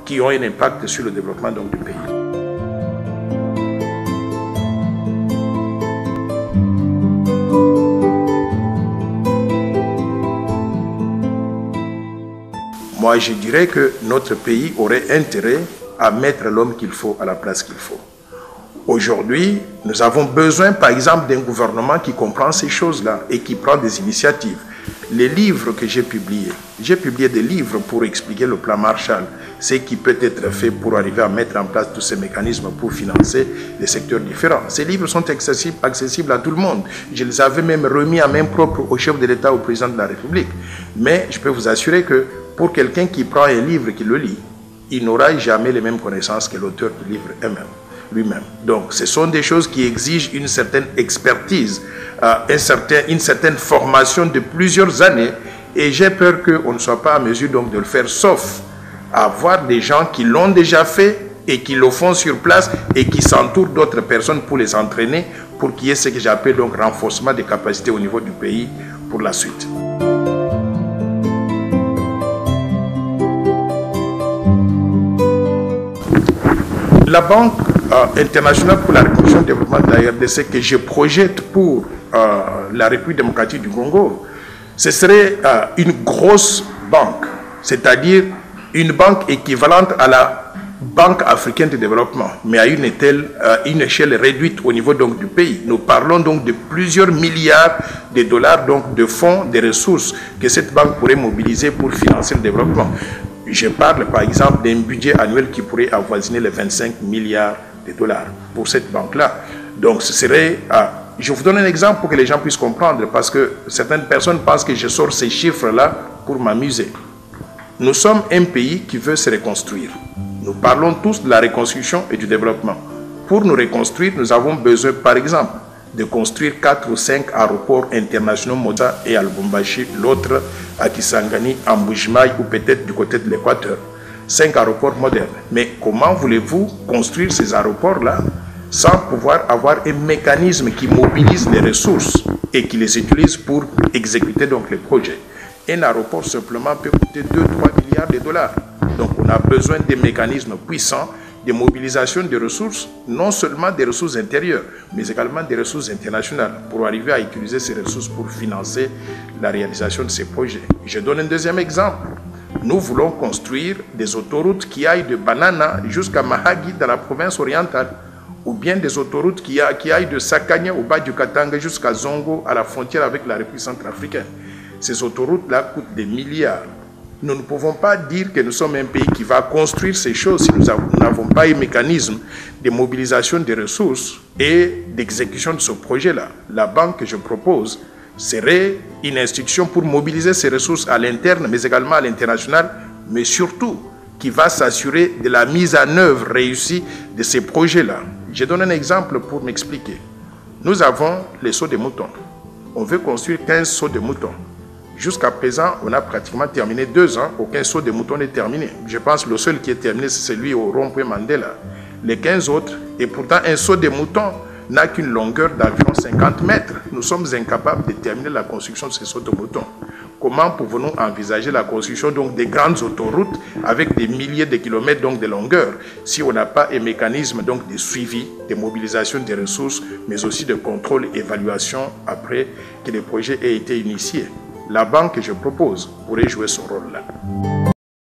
qui ont un impact sur le développement donc, du pays. Moi, je dirais que notre pays aurait intérêt à mettre l'homme qu'il faut à la place qu'il faut. Aujourd'hui, nous avons besoin, par exemple, d'un gouvernement qui comprend ces choses-là et qui prend des initiatives. Les livres que j'ai publié des livres pour expliquer le plan Marshall, ce qui peut être fait pour arriver à mettre en place tous ces mécanismes pour financer les secteurs différents. Ces livres sont accessibles à tout le monde. Je les avais même remis à main propre au chef de l'État, au président de la République. Mais je peux vous assurer que pour quelqu'un qui prend un livre et qui le lit, il n'aura jamais les mêmes connaissances que l'auteur du livre lui-même. Donc, ce sont des choses qui exigent une certaine expertise, une certaine formation de plusieurs années, et j'ai peur qu'on ne soit pas à mesure donc, de le faire, sauf à voir des gens qui l'ont déjà fait et qui le font sur place et qui s'entourent d'autres personnes pour les entraîner, pour qu'il y ait ce que j'appelle donc renforcement des capacités au niveau du pays pour la suite. La Banque internationale pour la reconstruction et le développement de la RDC que je projette pour la République démocratique du Congo, ce serait une grosse banque, c'est-à-dire une banque équivalente à la Banque africaine de développement, mais à une échelle réduite au niveau donc, du pays. Nous parlons donc de plusieurs milliards de dollars donc, de fonds, de ressources que cette banque pourrait mobiliser pour financer le développement. Je parle par exemple d'un budget annuel qui pourrait avoisiner les 25 milliards de dollars pour cette banque-là. Donc ce serait... je vous donne un exemple pour que les gens puissent comprendre, parce que certaines personnes pensent que je sors ces chiffres-là pour m'amuser. Nous sommes un pays qui veut se reconstruire. Nous parlons tous de la reconstruction et du développement. Pour nous reconstruire, nous avons besoin, par exemple, de construire 4 ou 5 aéroports internationaux, Moda et à Lubumbashi, l'autre à Kisangani, à Mbujimaï ou peut-être du côté de l'Équateur. 5 aéroports modernes. Mais comment voulez-vous construire ces aéroports-là sans pouvoir avoir un mécanisme qui mobilise les ressources et qui les utilise pour exécuter donc les projets? Un aéroport simplement peut coûter 2-3 milliards de dollars. Donc on a besoin de mécanismes puissants de mobilisation des ressources, non seulement des ressources intérieures, mais également des ressources internationales, pour arriver à utiliser ces ressources pour financer la réalisation de ces projets. Je donne un deuxième exemple. Nous voulons construire des autoroutes qui aillent de Banana jusqu'à Mahagi dans la province orientale, ou bien des autoroutes qui aillent de Sakanya au bas du Katanga jusqu'à Zongo à la frontière avec la République centrafricaine. Ces autoroutes-là coûtent des milliards. Nous ne pouvons pas dire que nous sommes un pays qui va construire ces choses si nous n'avons pas un mécanisme de mobilisation des ressources et d'exécution de ce projet-là. La banque que je propose serait une institution pour mobiliser ces ressources à l'interne, mais également à l'international, mais surtout qui va s'assurer de la mise en œuvre réussie de ces projets-là. Je donne un exemple pour m'expliquer. Nous avons les seaux de moutons. On veut construire 15 seaux de moutons. Jusqu'à présent, on a pratiquement terminé 2 ans, aucun seau de mouton n'est terminé. Je pense que le seul qui est terminé, c'est celui au rond-point Mandela. Les 15 autres, et pourtant un seau de mouton n'a qu'une longueur d'environ 50 mètres. Nous sommes incapables de terminer la construction de ces seaux de mouton. Comment pouvons-nous envisager la construction donc, des grandes autoroutes avec des milliers de kilomètres donc, de longueur si on n'a pas un mécanisme donc, de suivi, de mobilisation des ressources, mais aussi de contrôle et évaluation après que le projet ait été initié? La banque que je propose pourrait jouer ce rôle-là.